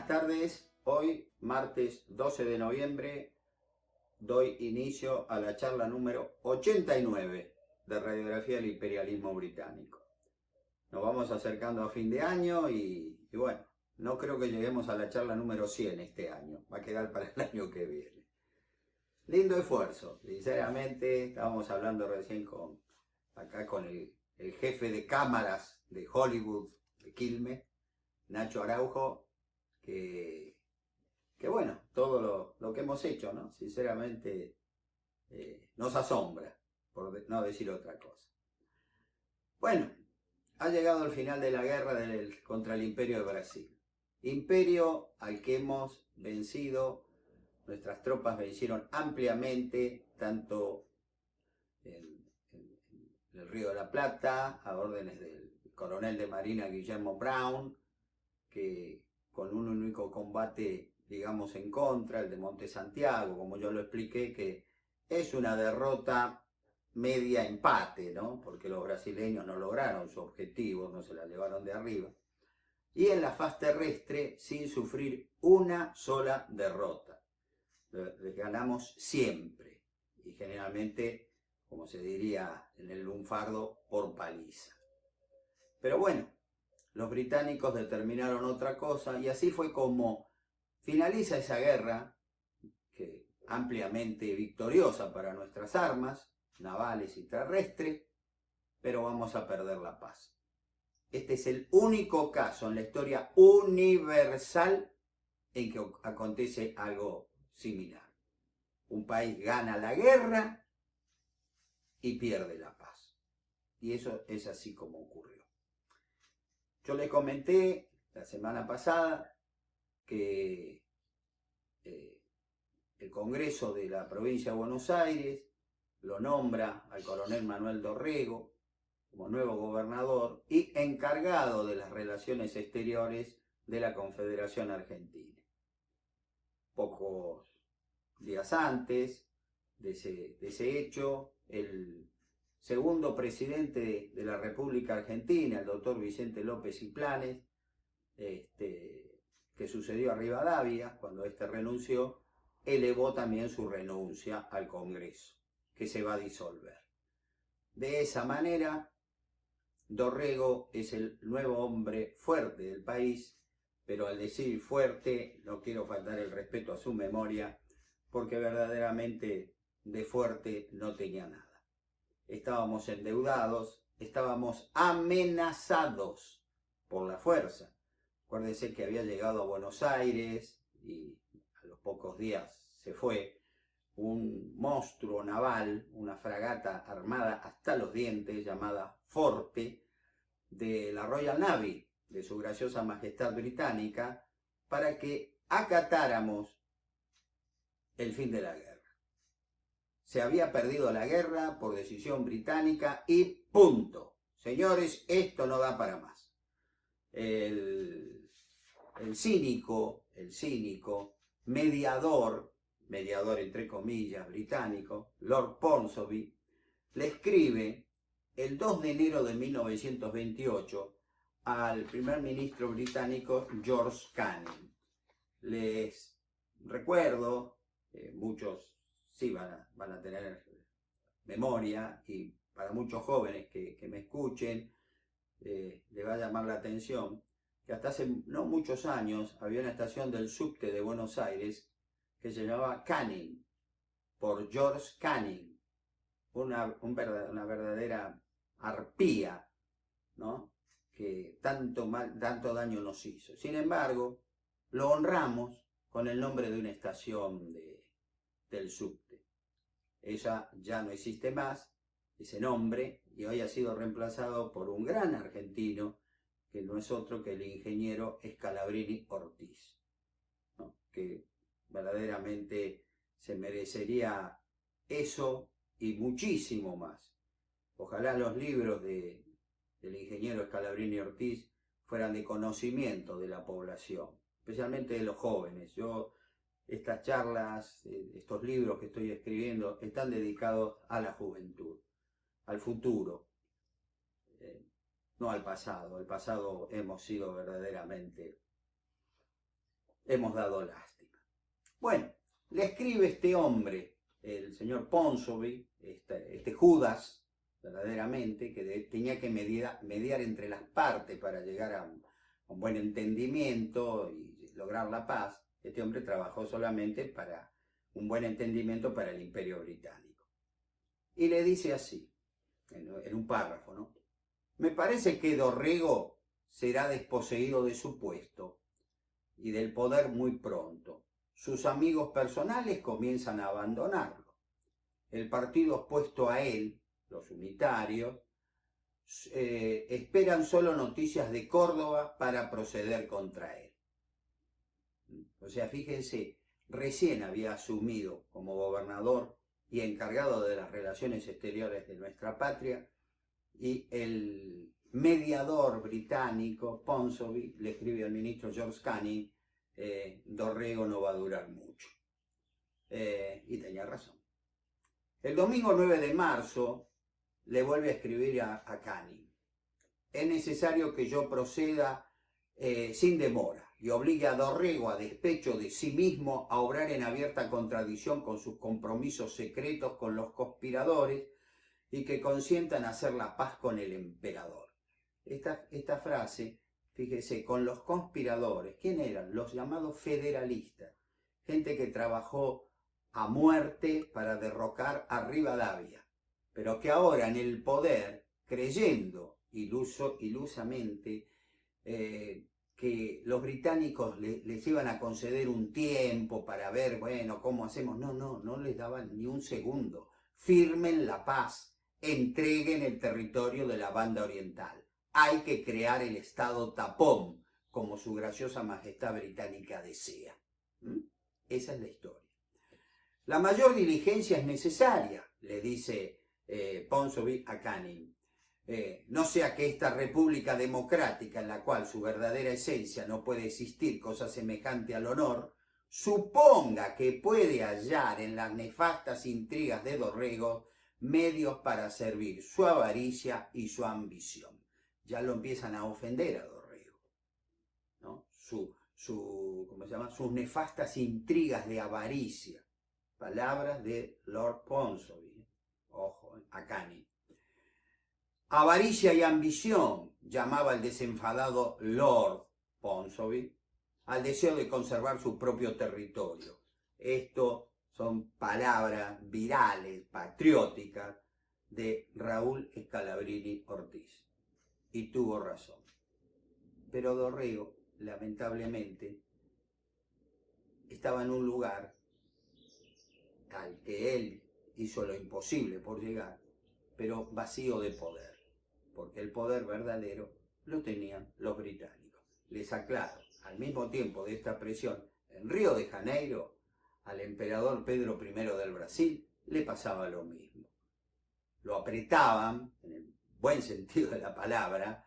tardes. Hoy, martes 12 de noviembre, doy inicio a la charla número 89 de Radiografía del Imperialismo Británico. Nos vamos acercando a fin de año y bueno, no creo que lleguemos a la charla número 100 este año. Va a quedar para el año que viene. Lindo esfuerzo, sinceramente. Estábamos hablando recién con el jefe de cámaras de Hollywood, de Quilmes, Nacho Araujo, que bueno, todo lo que hemos hecho, ¿no? Sinceramente nos asombra, por no decir otra cosa. Bueno, ha llegado el final de la guerra contra el Imperio de Brasil. Imperio al que hemos vencido, nuestras tropas vencieron ampliamente, tanto en el Río de la Plata, a órdenes del coronel de Marina Guillermo Brown, que con un único combate, digamos, en contra, el de Monte Santiago, como yo lo expliqué, que es una derrota media empate, ¿no? Porque los brasileños no lograron su objetivo, no se la llevaron de arriba. Y en la faz terrestre, sin sufrir una sola derrota. Les ganamos siempre, y generalmente, como se diría en el lunfardo, por paliza. Pero bueno, los británicos determinaron otra cosa y así fue como finaliza esa guerra, que ampliamente victoriosa para nuestras armas, navales y terrestres, pero vamos a perder la paz. Este es el único caso en la historia universal en que acontece algo similar. Un país gana la guerra y pierde la paz. Y eso es así como ocurrió. Yo les comenté la semana pasada que el Congreso de la provincia de Buenos Aires lo nombra al coronel Manuel Dorrego como nuevo gobernador y encargado de las relaciones exteriores de la Confederación Argentina. Pocos días antes de ese hecho, el segundo presidente de la República Argentina, el doctor Vicente López y Planes, que sucedió a Rivadavia, cuando éste renunció, elevó también su renuncia al Congreso, que se va a disolver. De esa manera, Dorrego es el nuevo hombre fuerte del país, pero al decir fuerte no quiero faltar el respeto a su memoria, porque verdaderamente de fuerte no tenía nada. Estábamos endeudados, estábamos amenazados por la fuerza. Acuérdense que había llegado a Buenos Aires y a los pocos días se fue un monstruo naval, una fragata armada hasta los dientes llamada Forte, de la Royal Navy, de su graciosa majestad británica, para que acatáramos el fin de la guerra. Se había perdido la guerra por decisión británica y punto. Señores, esto no da para más. El cínico, mediador entre comillas, británico, Lord Ponsonby, le escribe el 2 de enero de 1928 al primer ministro británico George Canning. Les recuerdo, muchos sí van a tener memoria, y para muchos jóvenes que me escuchen les va a llamar la atención, que hasta hace no muchos años había una estación del subte de Buenos Aires que se llamaba Canning, por George Canning, una verdadera arpía, ¿no? Que tanto daño nos hizo. Sin embargo, lo honramos con el nombre de una estación del subte. Ella ya no existe más, ese nombre, y hoy ha sido reemplazado por un gran argentino, que no es otro que el ingeniero Scalabrini Ortiz, ¿no? Que verdaderamente se merecería eso y muchísimo más. Ojalá los libros del ingeniero Scalabrini Ortiz fueran de conocimiento de la población, especialmente de los jóvenes. Estas charlas, estos libros que estoy escribiendo, están dedicados a la juventud, al futuro, no al pasado. El pasado hemos sido verdaderamente hemos dado lástima. Bueno, le escribe este hombre, el señor Ponsonby, este Judas, verdaderamente, que tenía que mediar entre las partes para llegar a un buen entendimiento y lograr la paz. Este hombre trabajó solamente para un buen entendimiento para el Imperio Británico. Y le dice así, en un párrafo, ¿no? Me parece que Dorrego será desposeído de su puesto y del poder muy pronto. Sus amigos personales comienzan a abandonarlo. El partido opuesto a él, los unitarios, esperan solo noticias de Córdoba para proceder contra él. O sea, fíjense, recién había asumido como gobernador y encargado de las relaciones exteriores de nuestra patria, y el mediador británico, Ponsonby, le escribe al ministro George Canning, Dorrego no va a durar mucho. Y tenía razón. El domingo 9 de marzo le vuelve a escribir a Canning. Es necesario que yo proceda sin demora y obligue a Dorrego, a despecho de sí mismo, a obrar en abierta contradicción con sus compromisos secretos con los conspiradores y que consientan hacer la paz con el emperador. Esta frase, fíjese, con los conspiradores, ¿quién eran? Los llamados federalistas, gente que trabajó a muerte para derrocar a Rivadavia, pero que ahora en el poder, creyendo ilusamente que los británicos les iban a conceder un tiempo para ver, bueno, cómo hacemos. No les daban ni un segundo. Firmen la paz, entreguen el territorio de la banda oriental. Hay que crear el estado tapón, como su graciosa majestad británica desea. Esa es la historia. La mayor diligencia es necesaria, le dice Ponsonby a Canning. No sea que esta república democrática, en la cual su verdadera esencia no puede existir cosa semejante al honor, suponga que puede hallar en las nefastas intrigas de Dorrego medios para servir su avaricia y su ambición. Ya lo empiezan a ofender a Dorrego, ¿no? ¿Cómo se llama? Sus nefastas intrigas de avaricia. Palabras de Lord Ponsonby. Ojo, a Canning. Avaricia y ambición, llamaba el desenfadado Lord Ponsonby al deseo de conservar su propio territorio. Esto son palabras virales, patrióticas, de Raúl Scalabrini Ortiz. Y tuvo razón. Pero Dorrego, lamentablemente, estaba en un lugar al que él hizo lo imposible por llegar, pero vacío de poder, porque el poder verdadero lo tenían los británicos. Les aclaro, al mismo tiempo de esta presión, en Río de Janeiro, al emperador Pedro I del Brasil le pasaba lo mismo. Lo apretaban, en el buen sentido de la palabra,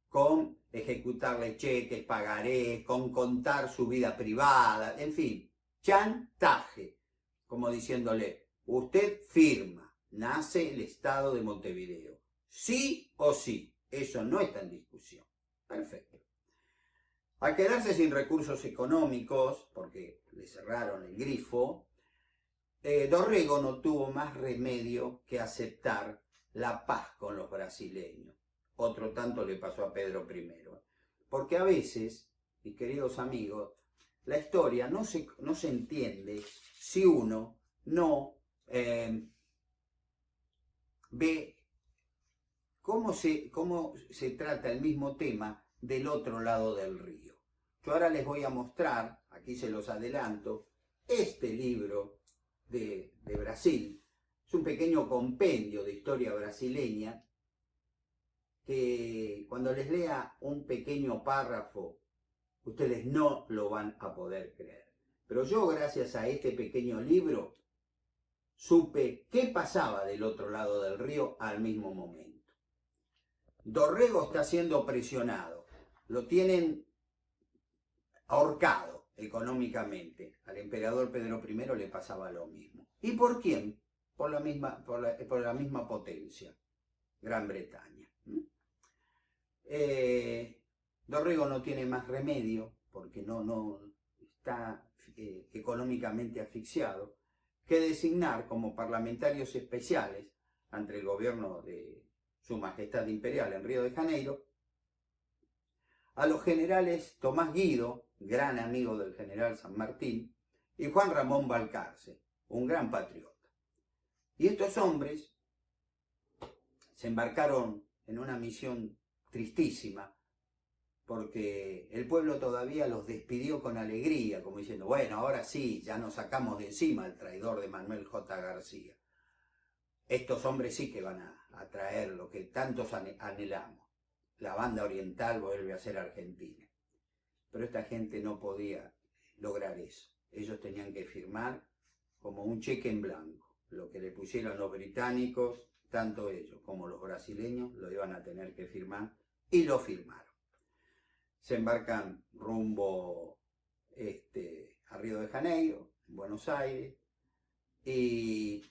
con ejecutarle cheques, pagarés, con contar su vida privada, en fin, chantaje, como diciéndole, usted firma, nace el Estado de Montevideo, sí o sí, eso no está en discusión. Perfecto. Al quedarse sin recursos económicos, porque le cerraron el grifo, Dorrego no tuvo más remedio que aceptar la paz con los brasileños. Otro tanto le pasó a Pedro I. Porque a veces, mis queridos amigos, la historia no se entiende si uno no ve cómo se trata el mismo tema del otro lado del río. Yo ahora les voy a mostrar, aquí se los adelanto, este libro de Brasil. Es un pequeño compendio de historia brasileña que cuando les lea un pequeño párrafo, ustedes no lo van a poder creer. Pero yo, gracias a este pequeño libro, supe qué pasaba del otro lado del río al mismo momento. Dorrego está siendo presionado. Lo tienen ahorcado económicamente. Al emperador Pedro I le pasaba lo mismo. ¿Y por quién? Por la misma potencia, Gran Bretaña. Dorrego no tiene más remedio porque está económicamente asfixiado, que designar como parlamentarios especiales ante el gobierno de Su Majestad Imperial en Río de Janeiro a los generales Tomás Guido, gran amigo del general San Martín, y Juan Ramón Balcarce, un gran patriota. Y estos hombres se embarcaron en una misión tristísima, porque el pueblo todavía los despidió con alegría, como diciendo, bueno, ahora sí, ya nos sacamos de encima al traidor de Manuel J. García. Estos hombres sí que van a traer lo que tantos anhelamos. La banda oriental vuelve a ser Argentina. Pero esta gente no podía lograr eso. Ellos tenían que firmar como un cheque en blanco. Lo que le pusieron los británicos, tanto ellos como los brasileños, lo iban a tener que firmar y lo firmaron. Se embarcan rumbo a Río de Janeiro, en Buenos Aires, y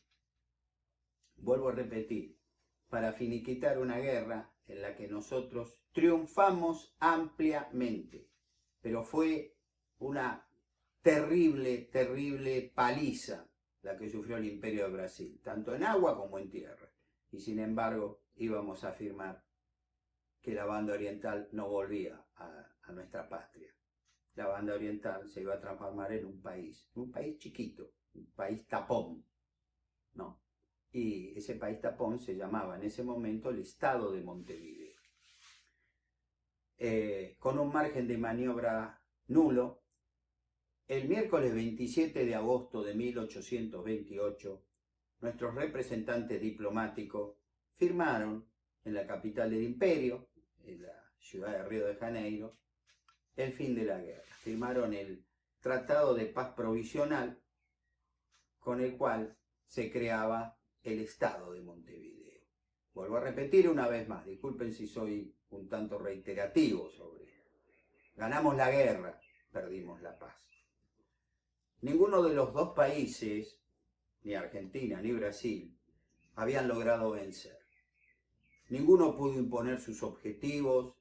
vuelvo a repetir, para finiquitar una guerra en la que nosotros triunfamos ampliamente, pero fue una terrible, terrible paliza la que sufrió el Imperio de Brasil, tanto en agua como en tierra, y sin embargo íbamos a afirmar que la banda oriental no volvía a nuestra patria. La banda oriental se iba a transformar en un país chiquito, un país tapón, ¿no? Y ese país tapón se llamaba en ese momento el Estado de Montevideo. Con un margen de maniobra nulo, el miércoles 27 de agosto de 1828, nuestros representantes diplomáticos firmaron en la capital del imperio, en la ciudad de Río de Janeiro, el fin de la guerra. Firmaron el Tratado de Paz Provisional, con el cual se creaba el Estado de Montevideo. Vuelvo a repetir una vez más, disculpen si soy un tanto reiterativo sobre esto. Ganamos la guerra, perdimos la paz. Ninguno de los dos países, ni Argentina ni Brasil, habían logrado vencer. Ninguno pudo imponer sus objetivos,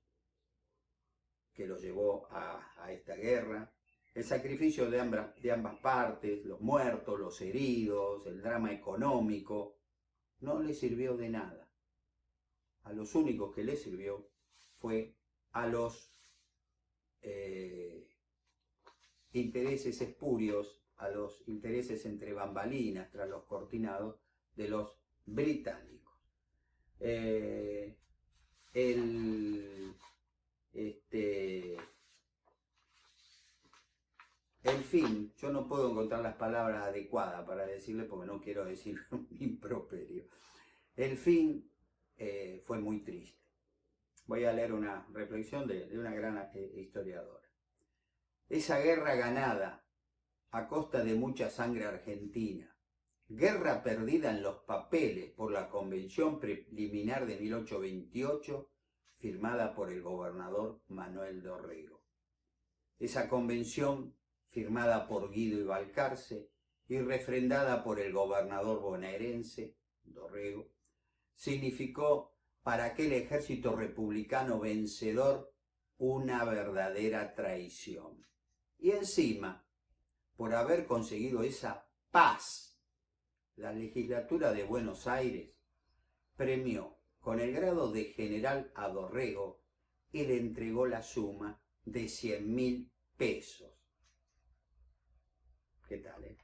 que los llevó a esta guerra. El sacrificio de ambas partes, los muertos, los heridos, el drama económico, no les sirvió de nada. A los únicos que les sirvió fue a los intereses espurios, a los intereses entre bambalinas, tras los cortinados de los británicos. El fin, yo no puedo encontrar las palabras adecuadas para decirle porque no quiero decir un improperio. El fin fue muy triste. Voy a leer una reflexión de una gran historiadora. Esa guerra ganada a costa de mucha sangre argentina, guerra perdida en los papeles por la Convención Preliminar de 1828, firmada por el gobernador Manuel Dorrego. Esa convención, firmada por Guido y Balcarce y refrendada por el gobernador bonaerense, Dorrego, significó para aquel ejército republicano vencedor una verdadera traición. Y encima, por haber conseguido esa paz, la legislatura de Buenos Aires premió con el grado de general a Dorrego y le entregó la suma de 100.000 pesos. ¿Qué tal,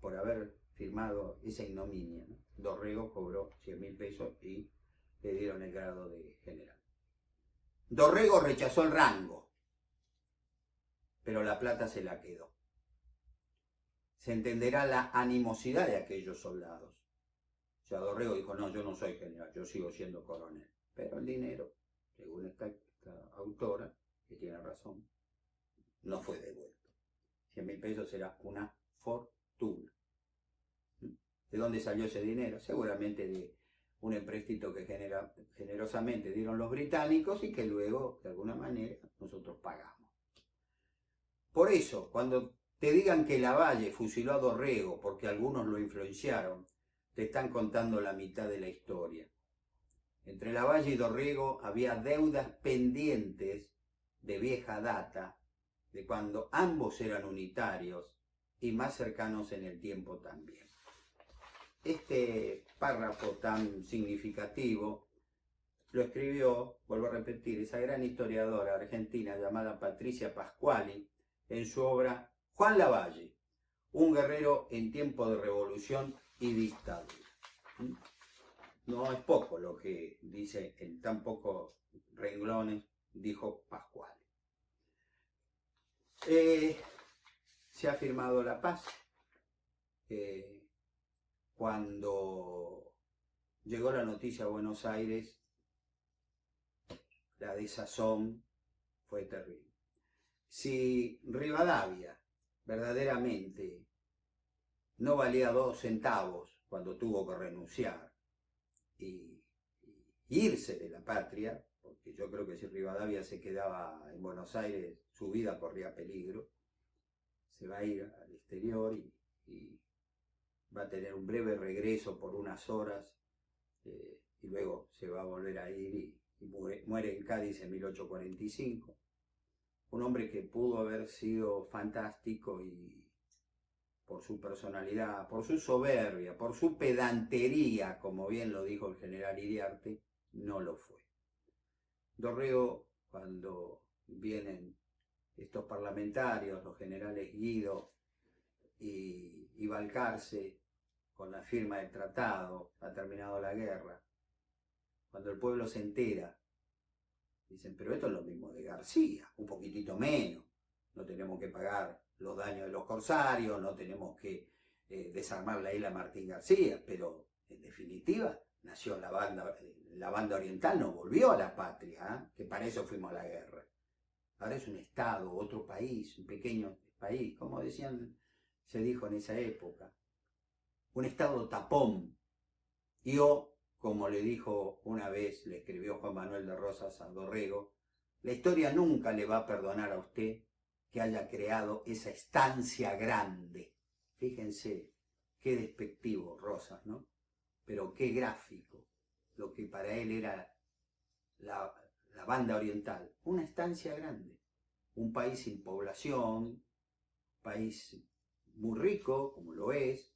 Por haber firmado esa ignominia, ¿no? Dorrego cobró 100.000 pesos y le dieron el grado de general. Dorrego rechazó el rango, pero la plata se la quedó. Se entenderá la animosidad de aquellos soldados. O sea, Dorrego dijo, no, yo no soy general, yo sigo siendo coronel. Pero el dinero, según esta autora, que tiene razón, no fue devuelto. 100.000 pesos era una fortuna. ¿De dónde salió ese dinero? Seguramente de un empréstito que generosamente dieron los británicos y que luego, de alguna manera, nosotros pagamos. Por eso, cuando te digan que Lavalle fusiló a Dorrego porque algunos lo influenciaron, te están contando la mitad de la historia. Entre Lavalle y Dorrego había deudas pendientes de vieja data de cuando ambos eran unitarios y más cercanos en el tiempo también. Este párrafo tan significativo lo escribió, vuelvo a repetir, esa gran historiadora argentina llamada Patricia Pasquali en su obra Juan Lavalle, un guerrero en tiempo de revolución y dictadura. No es poco lo que dice en tan pocos renglones, dijo Pasquali. Se ha firmado la paz. Cuando llegó la noticia a Buenos Aires, la desazón fue terrible. Si Rivadavia verdaderamente no valía 2 centavos cuando tuvo que renunciar y irse de la patria, porque yo creo que si Rivadavia se quedaba en Buenos Aires, su vida corría peligro, se va a ir al exterior y va a tener un breve regreso por unas horas y luego se va a volver a ir y muere en Cádiz en 1845. Un hombre que pudo haber sido fantástico y por su personalidad, por su soberbia, por su pedantería, como bien lo dijo el general Iriarte, no lo fue. Dorrego, cuando vienen estos parlamentarios, los generales Guido y Balcarce, con la firma del tratado, ha terminado la guerra, cuando el pueblo se entera, dicen, pero esto es lo mismo de García, un poquitito menos, no tenemos que pagar los daños de los corsarios, no tenemos que desarmar la isla Martín García, pero en definitiva nació la banda oriental, no volvió a la patria, que para eso fuimos a la guerra. Ahora es un estado, otro país, un pequeño país, como decían, se dijo en esa época, un estado tapón. Y como le dijo una vez, le escribió Juan Manuel de Rosas a Dorrego, la historia nunca le va a perdonar a usted que haya creado esa estancia grande. Fíjense, qué despectivo Rosas, ¿no? Pero qué gráfico, lo que para él era la banda oriental. Una estancia grande, un país sin población, país muy rico, como lo es,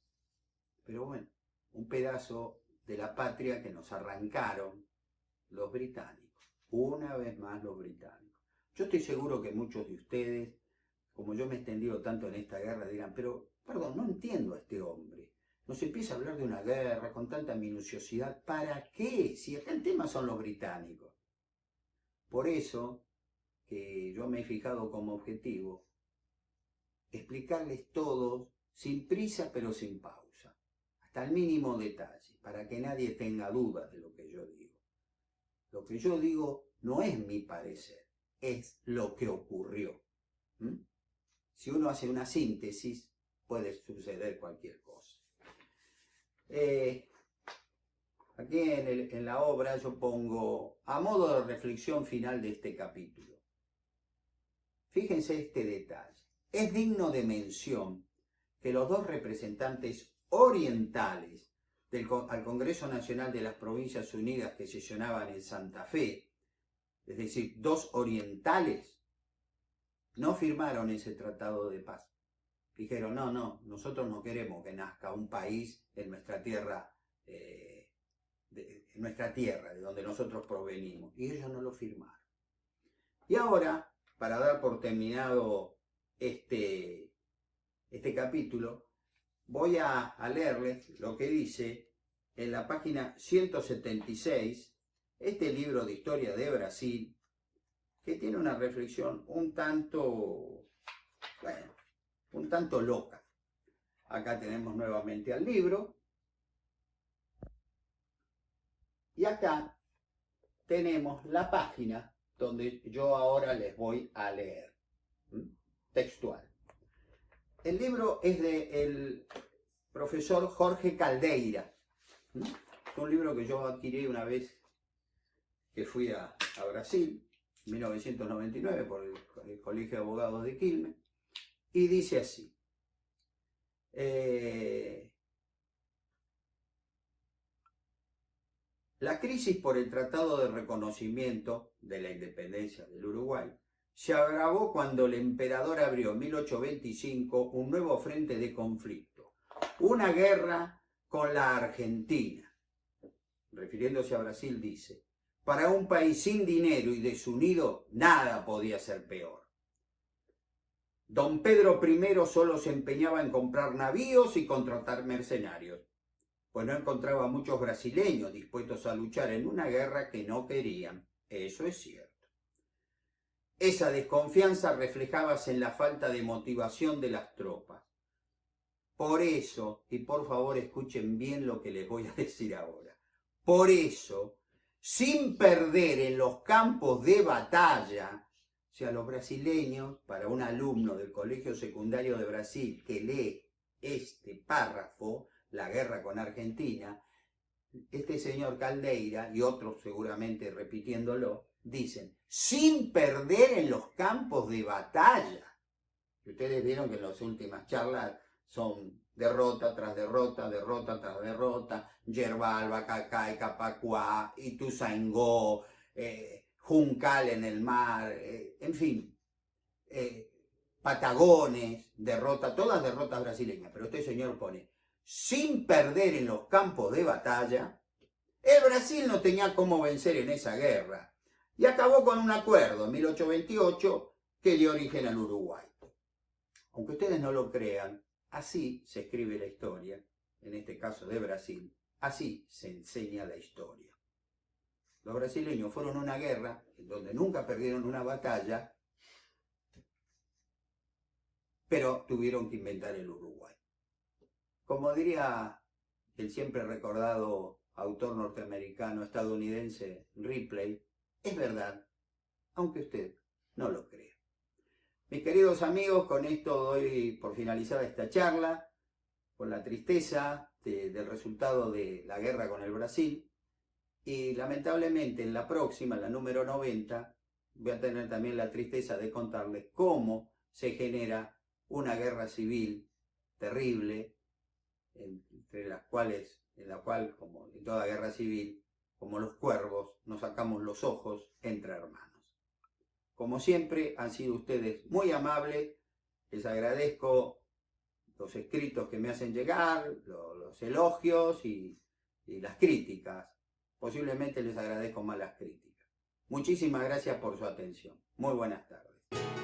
pero bueno, un pedazo de la patria que nos arrancaron los británicos, una vez más los británicos. Yo estoy seguro que muchos de ustedes, como yo me he extendido tanto en esta guerra, dirán, pero, perdón, no entiendo a este hombre. Nos empieza a hablar de una guerra con tanta minuciosidad. ¿Para qué? Si acá el tema son los británicos. Por eso que yo me he fijado como objetivo explicarles todo sin prisa pero sin pausa, hasta el mínimo detalle, para que nadie tenga dudas de lo que yo digo. Lo que yo digo no es mi parecer, es lo que ocurrió. Si uno hace una síntesis, puede suceder cualquier cosa. Aquí en la obra yo pongo, a modo de reflexión final de este capítulo, fíjense este detalle. Es digno de mención que los dos representantes orientales al Congreso Nacional de las Provincias Unidas que sesionaban en Santa Fe, es decir, dos orientales, no firmaron ese tratado de paz. Dijeron, no, nosotros no queremos que nazca un país en nuestra tierra, de donde nosotros provenimos. Y ellos no lo firmaron. Y ahora, para dar por terminado este capítulo, voy a leerles lo que dice en la página 176, este libro de historia de Brasil, que tiene una reflexión un tanto loca. Acá tenemos nuevamente al libro. Y acá tenemos la página donde yo ahora les voy a leer. Textual. El libro es del profesor Jorge Caldeira. Es un libro que yo adquirí una vez que fui a Brasil, en 1999, por el Colegio de Abogados de Quilmes. Y dice así. La crisis por el Tratado de Reconocimiento de la Independencia del Uruguay se agravó cuando el emperador abrió en 1825 un nuevo frente de conflicto, una guerra con la Argentina. Refiriéndose a Brasil, dice: para un país sin dinero y desunido, nada podía ser peor. Don Pedro I solo se empeñaba en comprar navíos y contratar mercenarios, pues no encontraba muchos brasileños dispuestos a luchar en una guerra que no querían. Eso es cierto. Esa desconfianza reflejábase en la falta de motivación de las tropas. Por eso, y por favor escuchen bien lo que les voy a decir ahora, por eso, sin perder en los campos de batalla, o sea, los brasileños, para un alumno del Colegio Secundario de Brasil que lee este párrafo, la guerra con Argentina, este señor Caldeira y otros seguramente repitiéndolo, dicen, sin perder en los campos de batalla. Y ustedes vieron que en las últimas charlas son derrota tras derrota, derrota tras derrota, Yerbal, Bacacay, Capacuá, Ituzaingó, Juncal en el mar, en fin, Patagones, derrota, todas derrotas brasileñas. Pero este señor pone, sin perder en los campos de batalla, el Brasil no tenía cómo vencer en esa guerra. Y acabó con un acuerdo en 1828 que dio origen al Uruguay. Aunque ustedes no lo crean, así se escribe la historia, en este caso de Brasil, así se enseña la historia. Los brasileños fueron a una guerra en donde nunca perdieron una batalla, pero tuvieron que inventar el Uruguay. Como diría el siempre recordado autor norteamericano estadounidense Ripley, es verdad, aunque usted no lo crea. Mis queridos amigos, con esto doy por finalizada esta charla, con la tristeza del resultado de la guerra con el Brasil, y lamentablemente en la próxima, la número 90, voy a tener también la tristeza de contarles cómo se genera una guerra civil terrible, en la cual, como en toda guerra civil, como los cuervos, nos sacamos los ojos entre hermanos. Como siempre, han sido ustedes muy amables, les agradezco los escritos que me hacen llegar, los elogios y las críticas. Posiblemente les agradezco más las críticas. Muchísimas gracias por su atención. Muy buenas tardes.